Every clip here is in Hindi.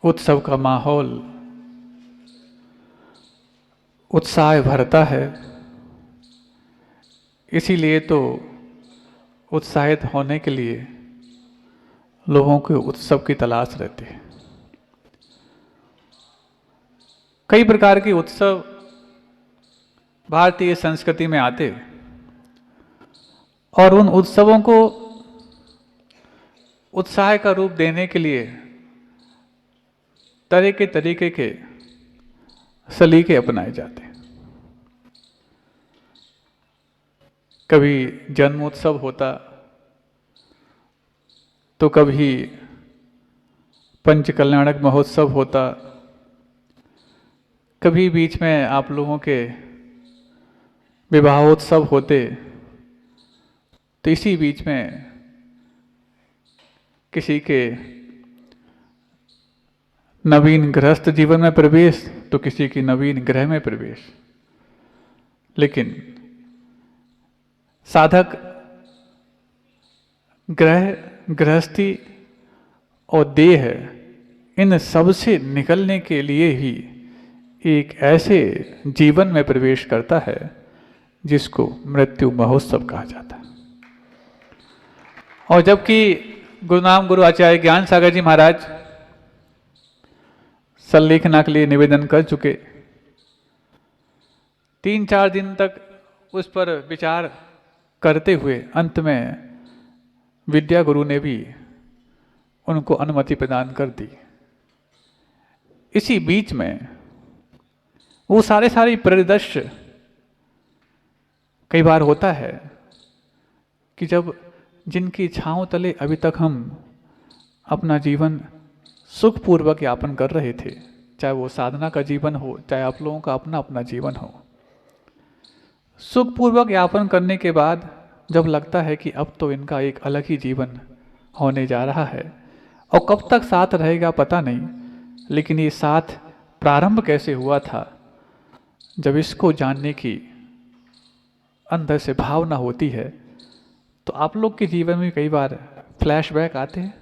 उत्सव का माहौल उत्साह भरता है। इसीलिए तो उत्साहित होने के लिए लोगों को उत्सव की तलाश रहती है। कई प्रकार के उत्सव भारतीय संस्कृति में आते और उन उत्सवों को उत्साह का रूप देने के लिए तरीके के सलीके अपनाए जाते हैं। कभी जन्म उत्सव होता तो कभी पंचकल्याणक महोत्सव होता, कभी बीच में आप लोगों के विवाहोत्सव होते, तो इसी बीच में किसी के नवीन गृहस्थ जीवन में प्रवेश तो किसी की नवीन ग्रह में प्रवेश। लेकिन साधक ग्रह, गृहस्थी और देह इन सब से निकलने के लिए ही एक ऐसे जीवन में प्रवेश करता है जिसको मृत्यु महोत्सव कहा जाता है। और जबकि गुरुनाम गुरु आचार्य ज्ञान सागर जी महाराज संलेखना के लिए निवेदन कर चुके, 3-4 दिन तक उस पर विचार करते हुए अंत में विद्या गुरु ने भी उनको अनुमति प्रदान कर दी। इसी बीच में वो सारे परिदृश्य कई बार होता है कि जब जिनकी छांव तले अभी तक हम अपना जीवन सुखपूर्वक यापन कर रहे थे, चाहे वो साधना का जीवन हो, चाहे आप लोगों का अपना अपना जीवन हो, सुखपूर्वक यापन करने के बाद जब लगता है कि अब तो इनका एक अलग ही जीवन होने जा रहा है और कब तक साथ रहेगा पता नहीं, लेकिन ये साथ प्रारंभ कैसे हुआ था, जब इसको जानने की अंदर से भावना होती है तो आप लोग के जीवन में कई बार फ्लैशबैक आते हैं।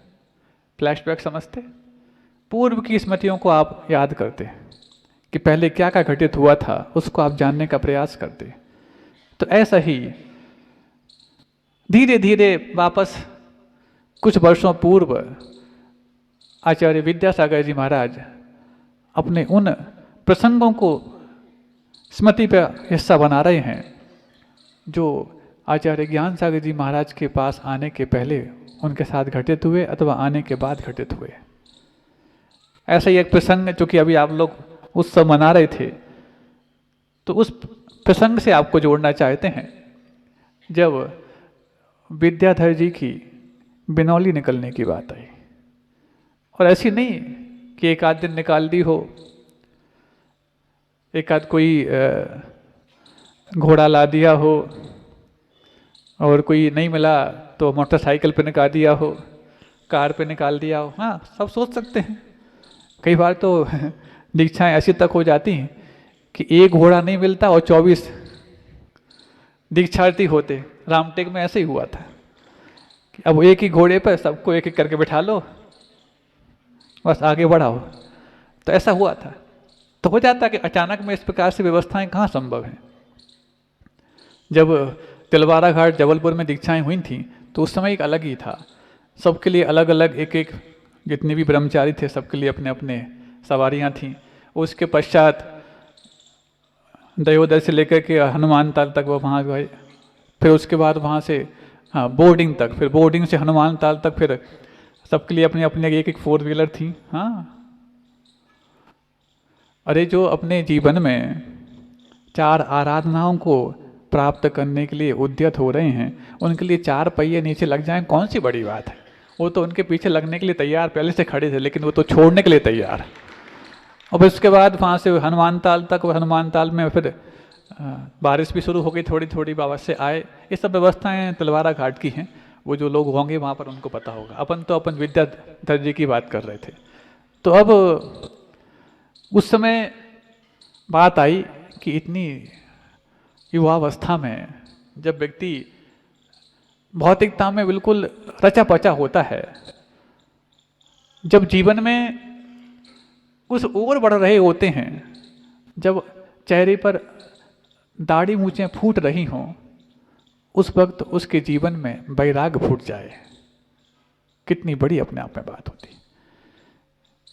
फ्लैशबैक समझते? पूर्व की स्मृतियों को आप याद करते कि पहले क्या क्या घटित हुआ था, उसको आप जानने का प्रयास करते। तो ऐसा ही धीरे धीरे वापस कुछ वर्षों पूर्व आचार्य विद्यासागर जी महाराज अपने उन प्रसंगों को स्मृति पर हिस्सा बना रहे हैं जो आचार्य ज्ञान सागर जी महाराज के पास आने के पहले उनके साथ घटित हुए अथवा आने के बाद घटित हुए। ऐसा ही एक प्रसंग जो कि अभी आप लोग उत्सव मना रहे थे, तो उस प्रसंग से आपको जोड़ना चाहते हैं। जब विद्याधर जी की बिनौली निकलने की बात आई, और ऐसी नहीं कि एक आध दिन निकाल दी हो, एक आध कोई घोड़ा ला दिया हो और कोई नहीं मिला तो मोटरसाइकिल पे निकाल दिया हो, कार पे निकाल दिया हो। हाँ, सब सोच सकते हैं। कई बार तो दीक्षाएं ऐसी तक हो जाती हैं कि एक घोड़ा नहीं मिलता और 24 दीक्षार्थी होते। रामटेक में ऐसे ही हुआ था कि अब एक ही घोड़े पर सबको एक एक करके बिठा लो, बस आगे बढ़ाओ। तो ऐसा हुआ था। तो हो जाता कि अचानक में इस प्रकार से व्यवस्थाएं कहाँ संभव हैं। जब तिलवारा घाट जबलपुर में दीक्षाएं हुई थी तो उस समय एक अलग ही था। सबके लिए अलग अलग एक जितने भी ब्रह्मचारी थे सबके लिए अपने अपने सवारियां थीं। उसके पश्चात दयोदय से लेकर के हनुमान ताल तक वो वहाँ गए, फिर उसके बाद वहाँ से बोर्डिंग तक, फिर बोर्डिंग से हनुमान ताल तक, फिर सबके लिए अपनी अपनी एक 4 व्हीलर थी। हाँ, अरे जो अपने जीवन में 4 आराधनाओं को प्राप्त करने के लिए उद्यत हो रहे हैं, उनके लिए 4 पहिए नीचे लग जाएं, कौन सी बड़ी बात है। वो तो उनके पीछे लगने के लिए तैयार पहले से खड़े थे, लेकिन वो तो छोड़ने के लिए तैयार। और फिर उसके बाद वहाँ से हनुमान ताल तक, हनुमान ताल में फिर बारिश भी शुरू हो गई थोड़ी थोड़ी, बाबा से आए। ये सब व्यवस्थाएं तिलवारा घाट की हैं। वो जो लोग होंगे वहाँ पर उनको पता होगा। अपन विद्याधर जी की बात कर रहे थे। तो अब उस समय बात आई कि इतनी युवावस्था में जब व्यक्ति भौतिकता में बिल्कुल रचा पचा होता है, जब जीवन में कुछ और बढ़ रहे होते हैं, जब चेहरे पर दाढ़ी मूछें फूट रही हों, उस वक्त उसके जीवन में वैराग फूट जाए, कितनी बड़ी अपने आप में बात होती।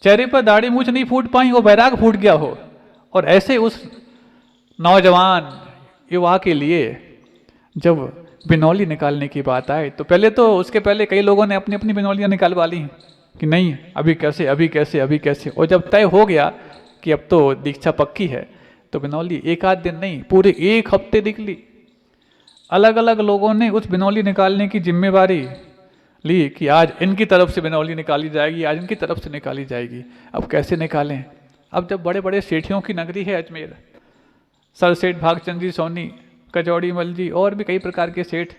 चेहरे पर दाढ़ी मूछ नहीं फूट पाई, वो वैराग फूट गया हो, और ऐसे उस नौजवान युवा के लिए जब बिनौली निकालने की बात आए, तो पहले तो उसके पहले कई लोगों ने अपनी अपनी बिनौलियां निकालवा ली कि नहीं अभी कैसे अभी कैसे अभी कैसे, और जब तय हो गया कि अब तो दीक्षा पक्की है, तो बिनौली एक आध दिन नहीं पूरे एक हफ्ते निकली। अलग अलग लोगों ने उस बिनौली निकालने की जिम्मेवारी ली कि आज इनकी तरफ से बिनौली निकाली जाएगी, आज इनकी तरफ से निकाली जाएगी। अब कैसे निकालें? अब जब बड़े बड़े सेठियों की नगरी है अजमेर, सर सेठ भागचंद जी सोनी, कचौड़ी मल जी और भी कई प्रकार के सेठ,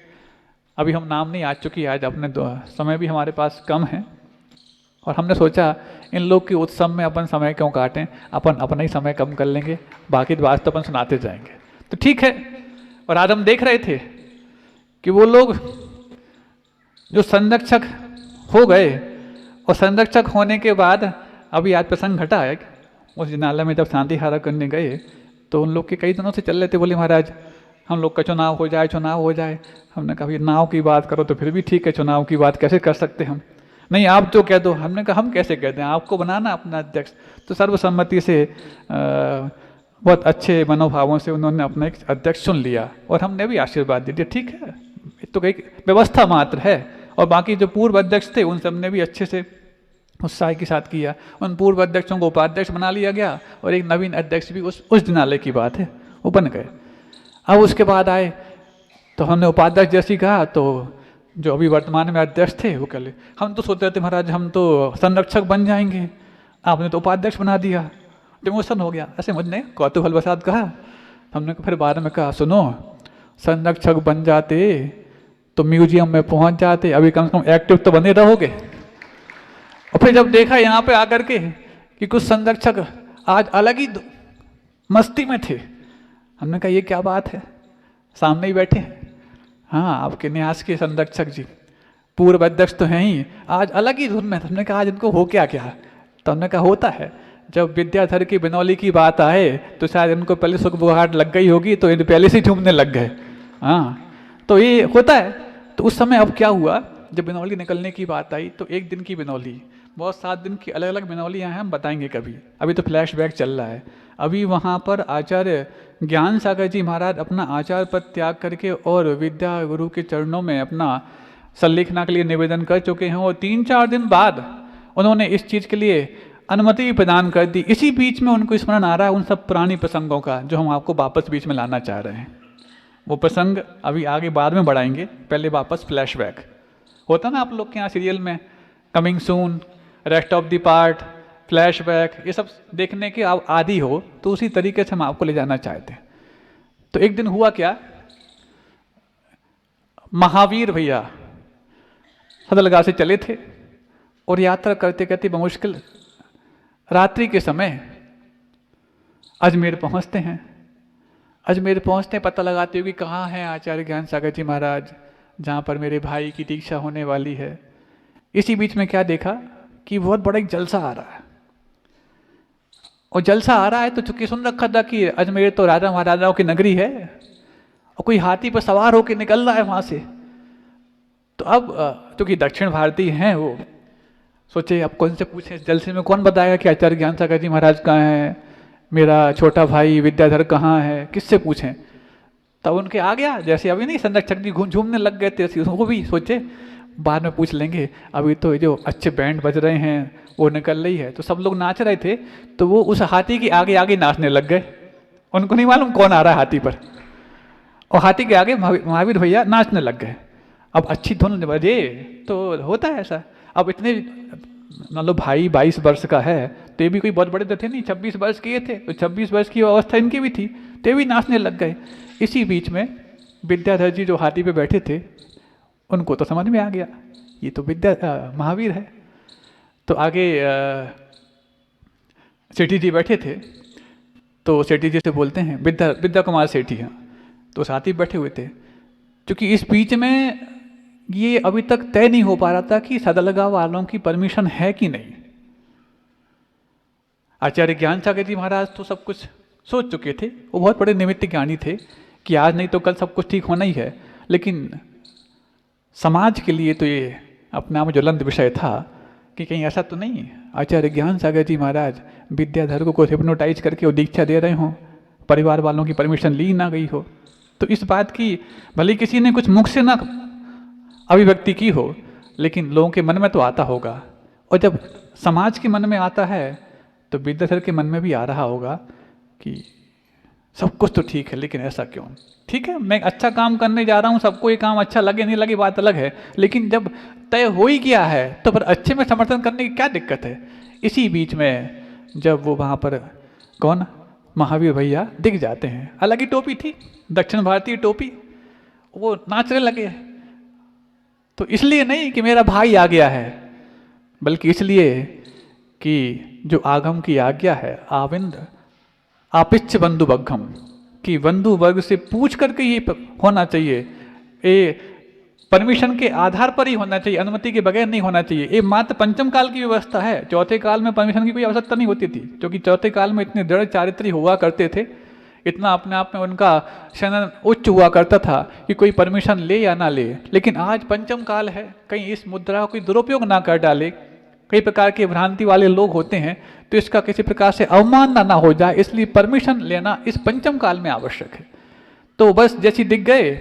अभी हम नाम नहीं आज चुकी, आज अपने समय भी हमारे पास कम है, और हमने सोचा इन लोग के उत्सव में अपन समय क्यों काटें, अपन अपना ही समय कम कर लेंगे, बाकी बात तो अपन सुनाते जाएंगे। तो ठीक है, और आज हम देख रहे थे कि वो लोग जो संरक्षक हो गए, और संरक्षक होने के बाद अभी आज प्रसंग घटा है, उस जिनालय में जब शांति हारा करने गए तो उन लोग के कई दिनों से चल रहे थे, बोले महाराज हम लोग का चुनाव हो जाए, चुनाव हो जाए। हमने कहा नाव की बात करो तो फिर भी ठीक है, चुनाव की बात कैसे कर सकते हम, नहीं आप जो कह दो। हमने कहा हम कैसे कहते हैं, आपको बनाना अपना अध्यक्ष। तो सर्वसम्मति से बहुत अच्छे मनोभावों से उन्होंने अपना एक अध्यक्ष चुन लिया, और हमने भी आशीर्वाद दे दिया, ठीक है तो एक व्यवस्था मात्र है। और बाकी जो पूर्व अध्यक्ष थे उन सब ने भी अच्छे से उत्साह के साथ किया, उन पूर्व अध्यक्षों को उपाध्यक्ष बना लिया गया, और एक नवीन अध्यक्ष भी उस जिनालय की बात है वो बन गए। अब उसके बाद आए तो हमने उपाध्यक्ष जैसी कहा, तो जो अभी वर्तमान में अध्यक्ष थे वो कह, हम तो सोच रहे थे महाराज हम तो संरक्षक बन जाएंगे, आपने तो उपाध्यक्ष बना दिया, डिमोशन हो गया, ऐसे मुझने कौतूहल बसात कहा। हमने फिर बाद में कहा सुनो, संरक्षक बन जाते तो म्यूजियम में पहुंच जाते, अभी कम से कम एक्टिव तो बने रहोगे। और फिर जब देखा यहाँ पे आकर के कि कुछ संरक्षक आज अलग ही मस्ती में थे, हमने कहा ये क्या बात है, सामने ही बैठे हैं, हाँ आपके न्यास के संरक्षक जी पूर्व अध्यक्ष तो हैं ही, आज अलग ही धुन में। हमने कहा आज इनको हो क्या क्या, तो हमने कहा होता है जब विद्याधर की बिनौली की बात आए तो शायद इनको पहले सुख बुहाट लग गई होगी, तो इन पहले से झूमने लग गए। हाँ तो ये होता है। तो उस समय अब क्या हुआ, जब बिनौली निकलने की बात आई तो एक दिन की बिनौली, बहुत 7 दिन की अलग अलग बिनौलियाँ हैं, हम बताएंगे कभी, अभी तो फ्लैशबैक चल रहा है। अभी वहाँ पर आचार्य ज्ञान सागर जी महाराज अपना आचार्य पद त्याग करके और विद्या गुरु के चरणों में अपना संलेखना के लिए निवेदन कर चुके हैं, और 3-4 दिन बाद उन्होंने इस चीज़ के लिए अनुमति भी प्रदान कर दी। इसी बीच में उनको स्मरण आ रहा है उन सब पुरानी प्रसंगों का जो हम आपको वापस बीच में लाना चाह रहे हैं। वो प्रसंग अभी आगे बाद में बढ़ाएंगे, पहले वापस फ्लैशबैक होता ना आप लोग के यहाँ सीरियल में, coming soon, rest of the part, flashback, ये सब देखने के आप आदी हो, तो उसी तरीके से हम आपको ले जाना चाहते हैं। तो एक दिन हुआ क्या, महावीर भैया सदलगा से चले थे और यात्रा करते करते बमुश्किल रात्रि के समय अजमेर पहुंचते हैं। अजमेर पहुंचते पता लगाते हो कि कहाँ है आचार्य ज्ञान सागर जी महाराज, जहाँ पर मेरे भाई की दीक्षा होने वाली है। इसी बीच में क्या देखा कि बहुत बड़ा एक जलसा आ रहा है, और जलसा आ रहा है तो चूंकि सुन रखा था कि अजमेर तो राजा महाराजाओं की नगरी है, और कोई हाथी पर सवार होकर निकल रहा है वहाँ से। तो अब चूंकि दक्षिण भारतीय हैं वो, सोचे अब कौन से पूछे, जलसे में कौन बताएगा कि आचार्य ज्ञान सागर जी महाराज कहाँ हैं, मेरा छोटा भाई विद्याधर कहाँ है, किससे पूछें। तब उनके आ गया, जैसे अभी नहीं संरक्षक जी झूमने लग गए थे, वो भी सोचे बाद में पूछ लेंगे, अभी तो जो अच्छे बैंड बज रहे हैं वो निकल रही है। तो सब लोग नाच रहे थे, तो वो उस हाथी के आगे आगे नाचने लग गए, उनको नहीं मालूम कौन आ रहा है हाथी पर, और हाथी के आगे महावीर भैया नाचने लग गए। अब अच्छी धुन बजे तो होता है ऐसा। अब इतने मान लो भाई 22 वर्ष का है, तो ये भी कोई बहुत बड़े तो थे नहीं, 26 वर्ष के थे, तो 26 वर्ष की अवस्था इनकी भी थी, तो ये भी नाचने लग गए। इसी बीच में विद्याधर जी जो हाथी पे बैठे थे, उनको तो समझ में आ गया ये तो महावीर है। तो आगे सेठी जी बैठे थे, तो सेठी जी से बोलते हैं, विद्या कुमार सेठी हैं, तो साथी बैठे हुए थे। क्योंकि इस बीच में ये अभी तक तय नहीं हो पा रहा था कि सदलगा वालों की परमिशन है कि नहीं। आचार्य ज्ञान सागर जी महाराज तो सब कुछ सोच चुके थे, वो बहुत बड़े निमित्त ज्ञानी थे कि आज नहीं तो कल सब कुछ ठीक होना ही है। लेकिन समाज के लिए तो ये अपने आप में ज्वलंत विषय था कि कहीं ऐसा तो नहीं आचार्य ज्ञान सागर जी महाराज विद्याधर को हिप्नोटाइज करके वो दीक्षा दे रहे हों, परिवार वालों की परमिशन ली ना गई हो। तो इस बात की भले किसी ने कुछ मुख से ना अभिव्यक्ति की हो, लेकिन लोगों के मन में तो आता होगा। और जब समाज के मन में आता है तो विद्याधर के मन में भी आ रहा होगा कि सब कुछ तो ठीक है, लेकिन ऐसा क्यों? ठीक है, मैं अच्छा काम करने जा रहा हूँ, सबको ये काम अच्छा लगे नहीं लगे बात अलग है, लेकिन जब तय हो ही गया है तो फिर अच्छे में समर्थन करने की क्या दिक्कत है? इसी बीच में जब वो वहाँ पर कौन महावीर भैया दिख जाते हैं, अलग ही टोपी थी, दक्षिण भारतीय टोपी, वो नाचने लगे। तो इसलिए नहीं कि मेरा भाई आ गया है, बल्कि इसलिए कि जो आगम की आज्ञा है आविंद आपिच्छ बंधु बग्घम, कि बंधु वर्ग से पूछ करके ये होना चाहिए, ये परमिशन के आधार पर ही होना चाहिए, अनुमति के बगैर नहीं होना चाहिए। ये मात्र पंचम काल की व्यवस्था है, चौथे काल में परमिशन की कोई आवश्यकता नहीं होती थी, क्योंकि चौथे काल में इतने दृढ़ चारित्री हुआ करते थे, इतना अपने आप में उनका शनन उच्च हुआ करता था कि कोई परमिशन ले या ना ले। लेकिन आज पंचम काल है, कहीं इस मुद्रा का कोई दुरुपयोग ना कर डाले, कई प्रकार के भ्रांति वाले लोग होते हैं, तो इसका किसी प्रकार से अवमानना ना हो जाए, इसलिए परमिशन लेना इस पंचम काल में आवश्यक है। तो बस जैसे दिख गए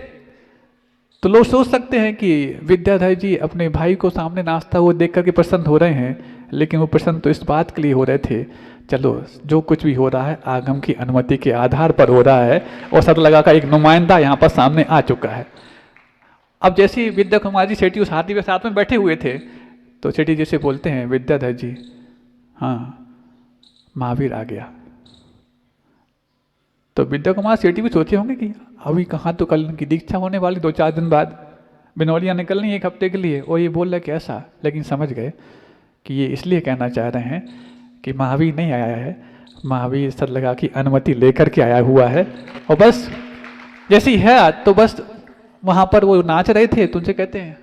तो लोग सोच सकते हैं कि विद्याधर जी अपने भाई को सामने नाचता हुआ देख करके प्रसन्न हो रहे हैं, लेकिन वो प्रसन्न तो इस बात के लिए हो रहे थे, चलो जो कुछ भी हो रहा है आगम की अनुमति के आधार पर हो रहा है, और सतलगा का एक नुमाइंदा यहाँ पर सामने आ चुका है। अब जैसे विद्या कुमार जी सेठी उस हाथी के साथ में बैठे हुए थे, तो सेठी जी से बोलते हैं विद्याधर जी, हाँ महावीर आ गया। तो विद्या कुमार सेठी भी सोचे होंगे कि अभी कहाँ, तो कल उनकी दीक्षा होने वाली 2-4 दिन बाद, बिनौलियाँ निकलनी 1 हफ्ते के लिए, और ये बोल रहे कैसा, लेकिन समझ गए कि ये इसलिए कहना चाह रहे हैं कि महावीर नहीं आया है, महावीर सतलगा की अनुमति लेकर के आया हुआ है। और बस जैसी है तो बस वहाँ पर वो नाच रहे थे, तो उनसे कहते हैं,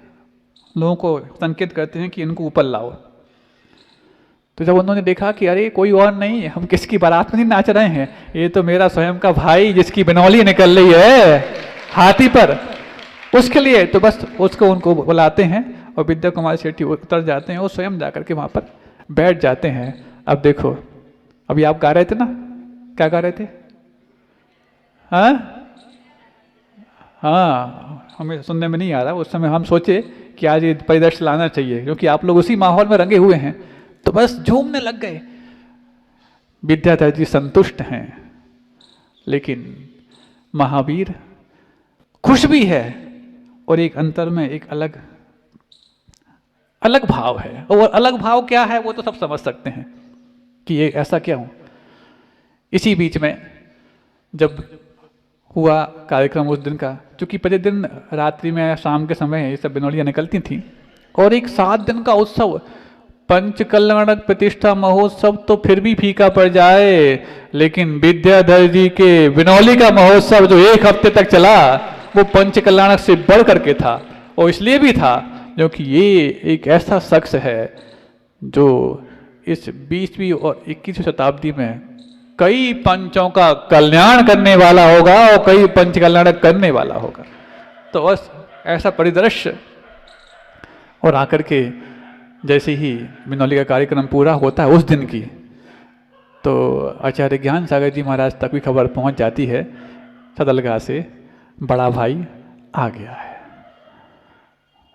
लोगों को संकेत करते हैं कि इनको ऊपर लाओ। तो जब उन्होंने देखा कि अरे कोई और नहीं, हम किसकी बारात में नहीं नाच रहे हैं, ये तो मेरा स्वयं का भाई जिसकी बिनौली निकल रही है हाथी पर, उसके लिए, तो बस उसको उनको बुलाते हैं और विद्या कुमार सेठी उतर जाते हैं, वो स्वयं जाकर के वहाँ पर बैठ जाते हैं। अब देखो, अभी आप गा रहे थे ना, क्या गा रहे थे? हाँ, हमें सुनने में नहीं आ रहा, उस समय हम सोचे कि आज ये परिदृश्य लाना चाहिए, क्योंकि आप लोग उसी माहौल में रंगे हुए हैं, तो बस झूमने लग गए। विद्याधर जी संतुष्ट हैं, लेकिन महावीर खुश भी है, और एक अंतर में एक अलग अलग भाव है। और अलग भाव क्या है वो तो सब समझ सकते हैं कि ये ऐसा क्या हो। इसी बीच में जब हुआ कार्यक्रम उस दिन का, चूंकि प्रतिदिन रात्रि में शाम के समय ये सब बिनौलियाँ निकलती थी, और एक 7 दिन का उत्सव, पंचकल्याणक प्रतिष्ठा महोत्सव तो फिर भी फीका पड़ जाए, लेकिन विद्याधर जी के बिनौली का महोत्सव जो 1 हफ्ते तक चला, वो पंचकल्याणक से बढ़ करके था। और इसलिए भी था क्योंकि ये एक ऐसा शख्स है जो इस 20वीं और 21वीं शताब्दी में कई पंचों का कल्याण करने वाला होगा और कई पंच कल्याण करने वाला होगा। तो बस ऐसा परिदृश्य, और आकर के जैसे ही बिनौली का कार्यक्रम पूरा होता है उस दिन की, तो आचार्य ज्ञान सागर जी महाराज तक भी खबर पहुंच जाती है सतलगा से, बड़ा भाई आ गया है।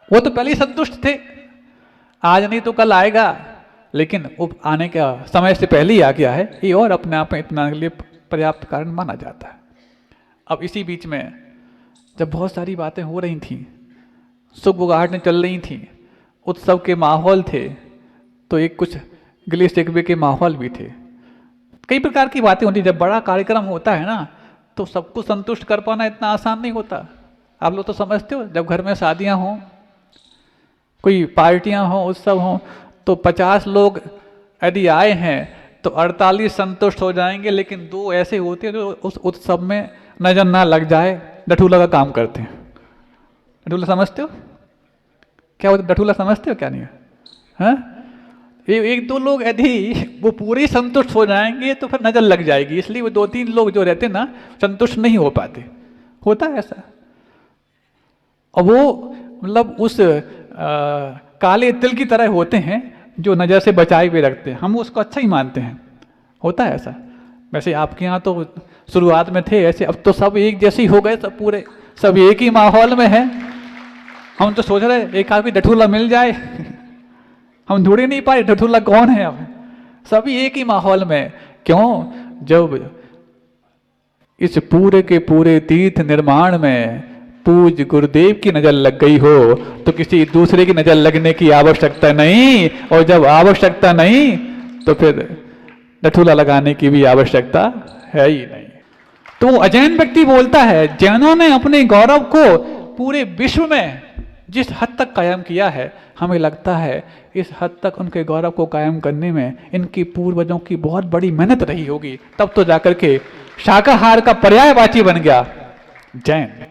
वो तो पहले ही संतुष्ट थे, आज नहीं तो कल आएगा, लेकिन वो आने का समय से पहले ही आ गया है, ये और अपने आप में इतना के लिए पर्याप्त कारण माना जाता है। अब इसी बीच में जब बहुत सारी बातें हो रही थी, सुख बुगाहटें चल रही थी, उत्सव के माहौल थे, तो एक कुछ गिले शिकवे के माहौल भी थे, कई प्रकार की बातें होती। जब बड़ा कार्यक्रम होता है ना, तो सबको संतुष्ट कर पाना इतना आसान नहीं होता। आप लोग तो समझते हो, जब घर में शादियां हों, कोई पार्टियां हों, उत्सव हों, तो 50 लोग यदि आए हैं तो 48 संतुष्ट हो जाएंगे, लेकिन 2 ऐसे होते हैं जो उस उत्सव में नजर ना लग जाए, डठूला का काम करते हैं। डठूला समझते हो क्या होता? डठूला समझते हो क्या नहीं है? एक दो लोग यदि वो पूरे संतुष्ट हो जाएंगे तो फिर नजर लग जाएगी, इसलिए वो दो तीन लोग जो रहते ना संतुष्ट नहीं हो पाते, होता है ऐसा। और वो मतलब उस काले तिल की तरह होते हैं जो नजर से बचाए हुए रखते हैं, हम उसको अच्छा ही मानते हैं, होता है ऐसा। वैसे आपके यहाँ तो शुरुआत में थे ऐसे, अब तो सब एक जैसे ही हो गए, सब पूरे सब एक ही माहौल में है। हम तो सोच रहे एक आदमी डठूला मिल जाए हम ढूंढ ही नहीं पाए डठूला कौन है, अब सभी एक ही माहौल में। क्यों? जब इस पूरे के पूरे तीर्थ निर्माण में पूज गुरुदेव की नजर लग गई हो तो किसी दूसरे की नजर लगने की आवश्यकता नहीं, और जब आवश्यकता नहीं तो फिर डठूला लगाने की भी आवश्यकता है ही नहीं। तो अजैन व्यक्ति बोलता है, जैनों ने अपने गौरव को पूरे विश्व में जिस हद तक कायम किया है, हमें लगता है इस हद तक उनके गौरव को कायम करने में इनकी पूर्वजों की बहुत बड़ी मेहनत रही होगी, तब तो जाकर के शाकाहार का पर्यायवाची बन गया जैन।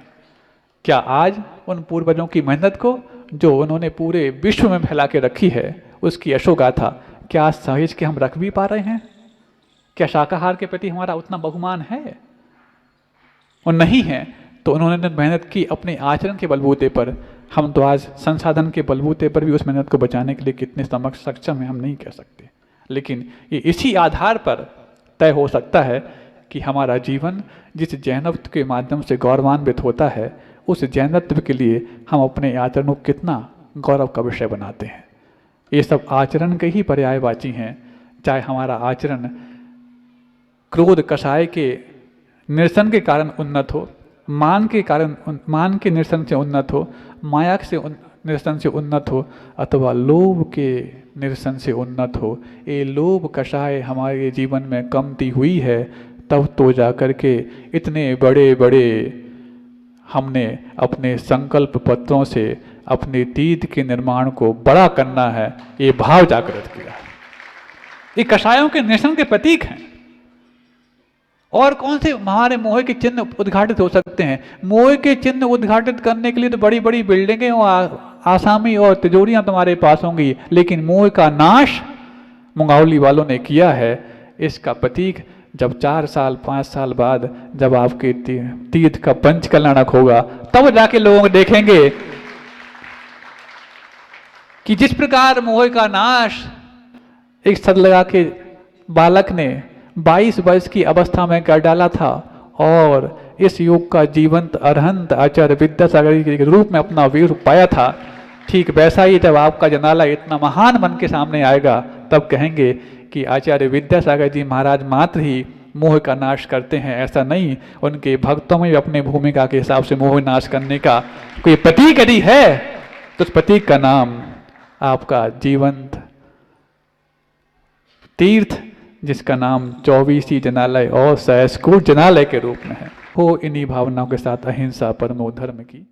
क्या आज उन पूर्वजों की मेहनत को जो उन्होंने पूरे विश्व में फैला के रखी है उसकी यशोगाथा क्या सहेज के हम रख भी पा रहे हैं? क्या शाकाहार के प्रति हमारा उतना बहुमान है? और नहीं है तो उन्होंने मेहनत की अपने आचरण के बलबूते पर, हम तो आज संसाधन के बलबूते पर भी उस मेहनत को बचाने के लिए कितने सक्षम है हम नहीं कह सकते। लेकिन ये इसी आधार पर तय हो सकता है कि हमारा जीवन जिस जैनत्व के माध्यम से गौरवान्वित होता है, उस जैनत्व के लिए हम अपने आचरण को कितना गौरव का विषय बनाते हैं। ये सब आचरण के ही पर्यायवाची हैं, चाहे हमारा आचरण क्रोध कषाय के निरसन के कारण उन्नत हो, मान के निरसन से उन्नत हो, माया से निरसन से उन्नत हो, अथवा लोभ के निरसन से उन्नत हो। ये लोभ कषाय हमारे जीवन में कमती हुई है, तब तो जाकर के इतने बड़े बड़े हमने अपने संकल्प पत्रों से अपने तीर्थ के निर्माण को बड़ा करना है, ये भाव जागृत किया। ये कषायों के निरसन के प्रतीक हैं। और कौन से हमारे मोह के चिन्ह उद्घाटित हो सकते हैं? मोह के चिन्ह उद्घाटित करने के लिए तो बड़ी बड़ी बिल्डिंगें और आसामी और तिजोरियां तुम्हारे पास होंगी, लेकिन मोह का नाश मंगावली वालों ने किया है। इसका प्रतीक जब 4 साल 5 साल बाद जब आपके तीर्थ का पंच कल्याणक होगा, तब जाके लोग देखेंगे कि जिस प्रकार मोह का नाश एक सद लगा के बालक ने 22 वर्ष की अवस्था में कर डाला था और इस युग का जीवंत अरहंत आचार्य विद्यासागर के रूप में अपना वीर पाया था, ठीक वैसा ही जब आपका जनाला इतना महान बन के सामने आएगा, तब कहेंगे कि आचार्य विद्यासागर जी महाराज मात्र ही मोह का नाश करते हैं। ऐसा नहीं, उनके भक्तों में अपने भूमिका के हिसाब से मोह नाश करने का कोई प्रतीक यदि है तो उस प्रतीक का नाम आपका जीवंत तीर्थ, जिसका नाम 24 जनालय और सहस्कूट जनालय के रूप में है, हो इन्हीं भावनाओं के साथ अहिंसा परमो धर्म की।